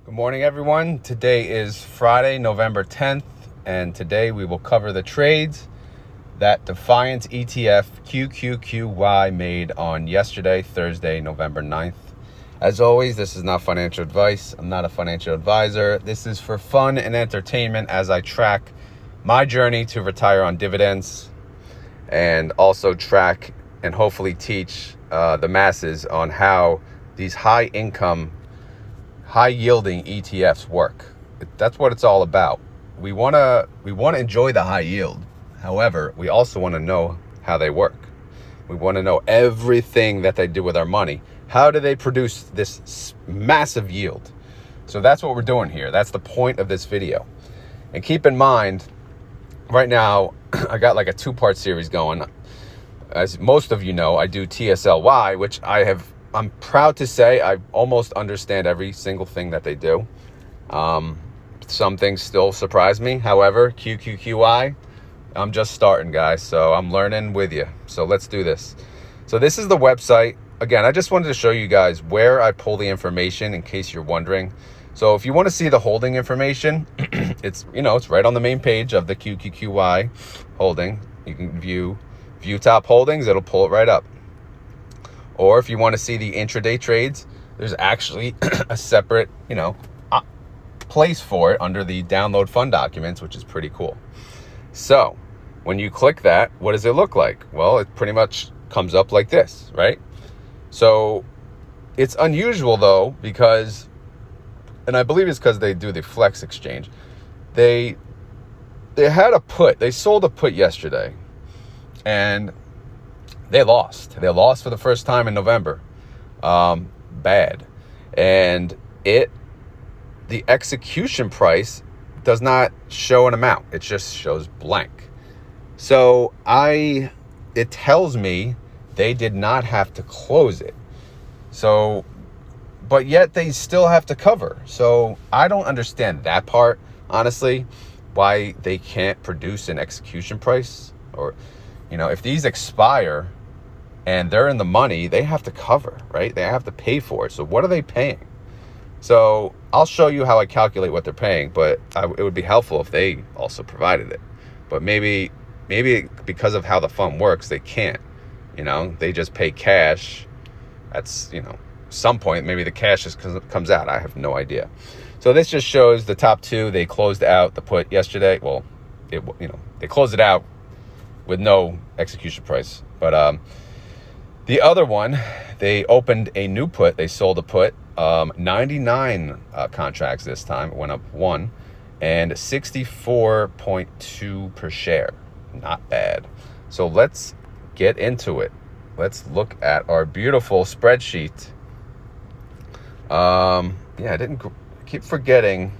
Good morning, everyone. Today is Friday, November 10th, and today we will cover the trades that Defiance ETF QQQY made on yesterday, Thursday, November 9th. As always, this is not financial advice. I'm not a financial advisor. This is for fun and entertainment as I track my journey to retire on dividends and also track and hopefully teach the masses on how these high-income, high-yielding ETFs work. That's what it's all about. We want to enjoy the high yield. However, we also want to know how they work. We want to know everything that they do with our money. How do they produce this massive yield? So that's what we're doing here. That's the point of this video. And keep in mind, right now, I got like a two-part series going. As most of you know, I do TSLY, which I'm proud to say I almost understand every single thing that they do. Some things still surprise me. However, QQQY, I'm just starting, guys, so I'm learning with you. So let's do this. So this is the website. Again, I just wanted to show you guys where I pull the information in case you're wondering. So if you want to see the holding information, it's right on the main page of the QQQY holding. You can view top holdings. It'll pull it right up. Or if you want to see the intraday trades, there's actually a separate, place for it under the download fund documents, which is pretty cool. So when you click that, what does it look like? Well, it pretty much comes up like this, right? So it's unusual though, because, and I believe it's because they do the flex exchange. They had a put, they sold a put yesterday, and they lost. They lost for the first time in November. Bad. And the execution price does not show an amount. It just shows blank. So it tells me they did not have to close it. So, but yet they still have to cover. So I don't understand that part, honestly, why they can't produce an execution price. Or, if these expire and they're in the money, they have to cover, right? They have to pay for it. So what are they paying? So I'll show you how I calculate what they're paying, but it would be helpful if they also provided it. But maybe because of how the fund works, they can't. They just pay cash. That's, some point, maybe the cash just comes out. I have no idea. So this just shows the top two. They closed out the put yesterday. Well, they closed it out with no execution price. But the other one, they opened a new put. They sold a put, 99 contracts this time. It went up 1, and 64.2 per share. Not bad. So let's get into it. Let's look at our beautiful spreadsheet. I keep forgetting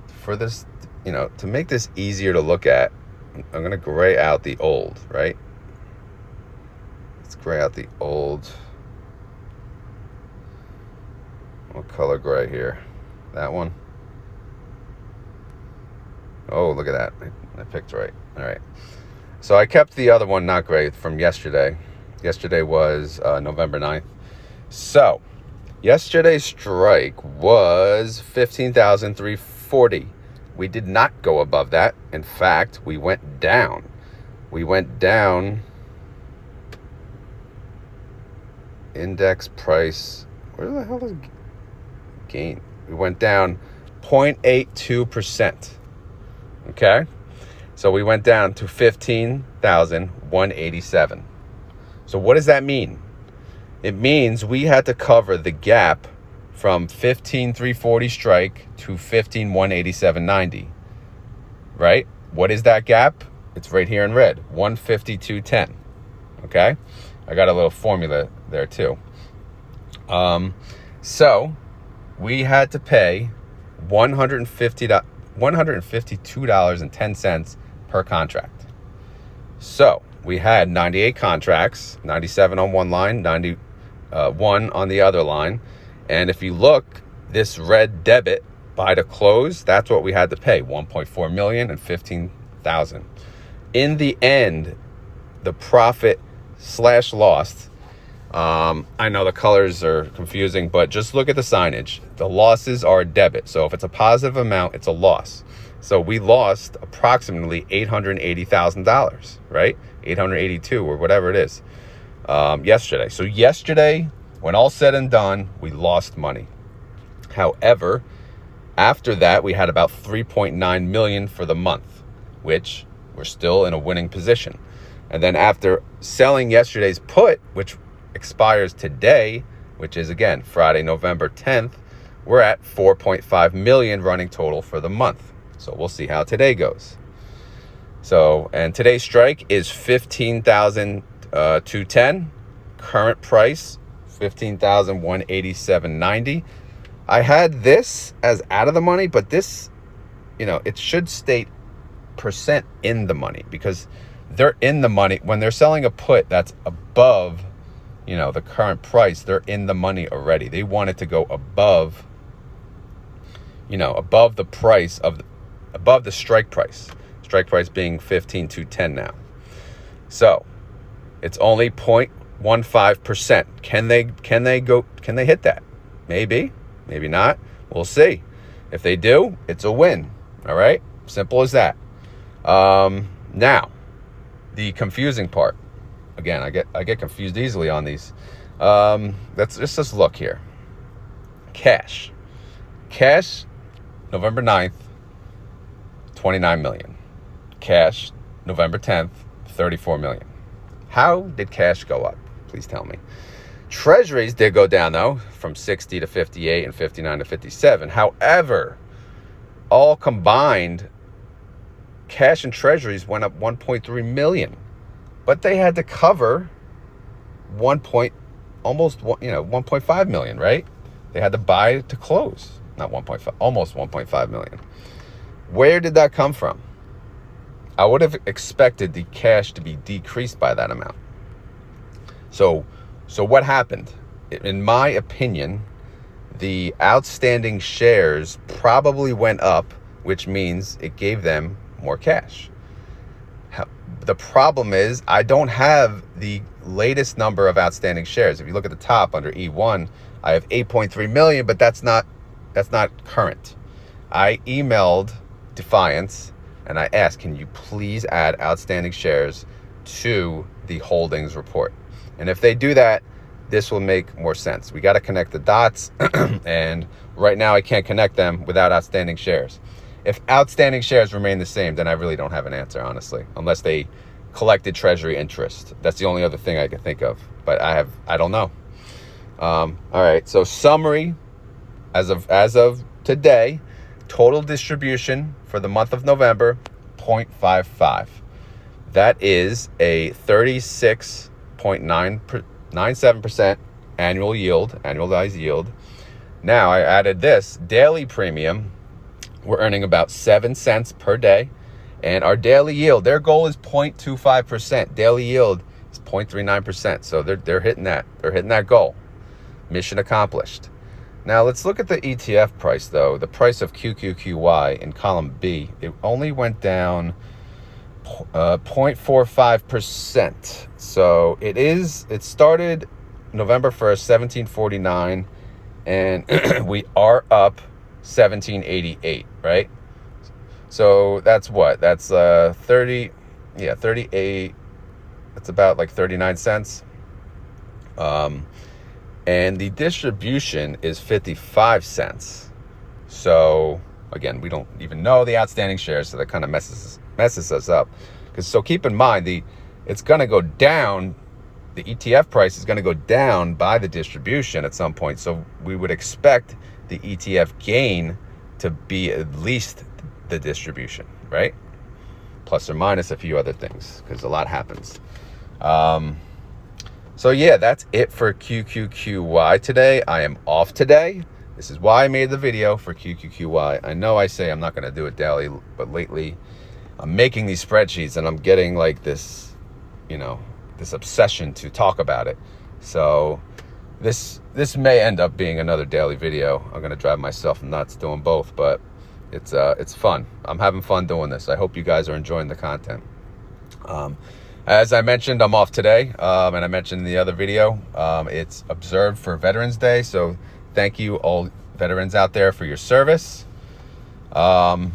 for this, to make this easier to look at, I'm going to gray out the old, right? Let's gray out the old. What color gray here? That one. Oh, look at that. I picked right. All right. So I kept the other one not gray from yesterday. Yesterday was November 9th. So yesterday's strike was 15,340. We did not go above that. In fact, we went down. Index price. Where the hell is gain? We went down 0.82%. Okay? So we went down to 15,187. So what does that mean? It means we had to cover the gap from 15,340 strike to 15,187.90. Right? What is that gap? It's right here in red, 152.10. Okay? I got a little formula there too. So we had to pay $152.10 per contract. So we had 98 contracts, 97 on one line, 91 on the other line. And if you look, this red debit by the close, that's what we had to pay, 1.4 million and 15,000. In the end, the profit / loss I know the colors are confusing, but just look at the signage. The losses are a debit. So if it's a positive amount, it's a loss. So we lost approximately $880,000, right? 882 or whatever it is, yesterday. So yesterday, when all said and done, we lost money. However, after that, we had about 3.9 million for the month, which we're still in a winning position. And then after selling yesterday's put, which expires today, which is again Friday, November 10th, we're at 4.5 million running total for the month. So we'll see how today goes. So, and today's strike is 15,210. Current price 15,187.90. I had this as out of the money, but this, it should state percent in the money, because they're in the money when they're selling a put that's above, the current price. They're in the money already. They want it to go above, above the price above the strike price. Strike price being 15,210 now. So it's only 0.15%. Can they hit that? Maybe, maybe not. We'll see. If they do, it's a win. All right. Simple as that. Now, the confusing part. Again, I get confused easily on these. Let's just look here. Cash, November 9th, 29 million. Cash, November 10th, 34 million. How did cash go up? Please tell me. Treasuries did go down, though, from 60 to 58 and 59 to 57. However, all combined, cash and treasuries went up 1.3 million. But they had to cover almost 1.5 million, right? They had to buy to close. Not 1.5, almost 1.5 million. Where did that come from? I would have expected the cash to be decreased by that amount. So what happened? In my opinion, the outstanding shares probably went up, which means it gave them more cash. The problem is I don't have the latest number of outstanding shares. If you look at the top under E1, I have 8.3 million, but that's not current. I emailed Defiance and I asked, can you please add outstanding shares to the holdings report? And if they do that, this will make more sense. We got to connect the dots. And right now I can't connect them without outstanding shares. If outstanding shares remain the same, then I really don't have an answer, honestly, unless they collected treasury interest. That's the only other thing I can think of, but I don't know. All right. So summary, as of today, total distribution for the month of November, 0.55. That is a 36.97% annualized yield. Now I added this daily premium. We're earning about 7 cents per day. And our daily yield, their goal is 0.25%. Daily yield is 0.39%. So they're hitting that. They're hitting that goal. Mission accomplished. Now let's look at the ETF price, though. The price of QQQY in column B, it only went down 0.45%. So it started November 1st, 1749, and we are up 1788, right? So that's what? That's 38. That's about like 39 cents. And the distribution is 55 cents. So again, we don't even know the outstanding shares, so that kind of messes us up. So keep in mind, it's going to go down. The ETF price is going to go down by the distribution at some point. So we would expect the ETF gain to be at least the distribution, right? Plus or minus a few other things, because a lot happens. So yeah, that's it for QQQY today. I am off today. This is why I made the video for QQQY. I know I say I'm not going to do it daily, but lately I'm making these spreadsheets and I'm getting like this, this obsession to talk about it. So this may end up being another daily video. I'm going to drive myself nuts doing both, but it's fun. I'm having fun doing this. I hope you guys are enjoying the content. As I mentioned, I'm off today, and I mentioned in the other video, it's observed for Veterans Day. So thank you all veterans out there for your service. You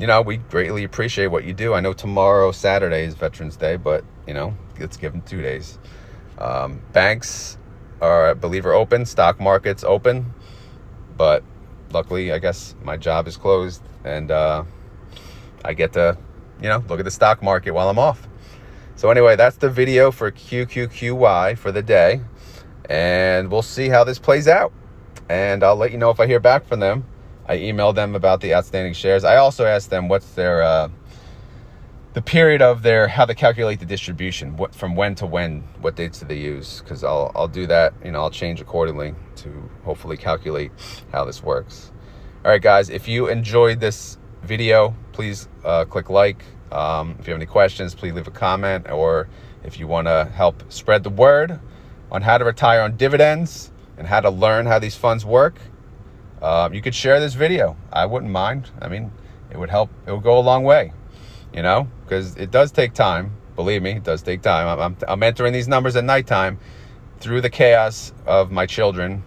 know, we greatly appreciate what you do. I know tomorrow, Saturday, is Veterans Day, but, you know, let's give them 2 days. Banks I believe, are open. Stock market's open. But luckily, I guess my job is closed, and I get to, you know, look at the stock market while I'm off. So anyway, that's the video for QQQY for the day, and we'll see how this plays out. And I'll let you know if I hear back from them. I emailed them about the outstanding shares. I also asked them what's their the period of their, how they calculate the distribution, what from when to when, what dates do they use? Because I'll do that. You know, I'll change accordingly to hopefully calculate how this works. All right, guys, if you enjoyed this video, please click like. If you have any questions, please leave a comment, or if you want to help spread the word on how to retire on dividends and how to learn how these funds work, you could share this video. I wouldn't mind. I mean, it would help. It would go a long way, you know, because it does take time. Believe me, it does take time. I'm entering these numbers at nighttime through the chaos of my children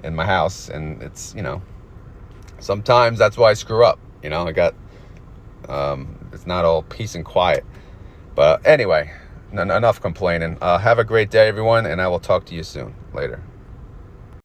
in my house, and it's, you know, sometimes that's why I screw up. You know, I got it's not all peace and quiet. But anyway, enough complaining. Have a great day, everyone, and I will talk to you soon. Later.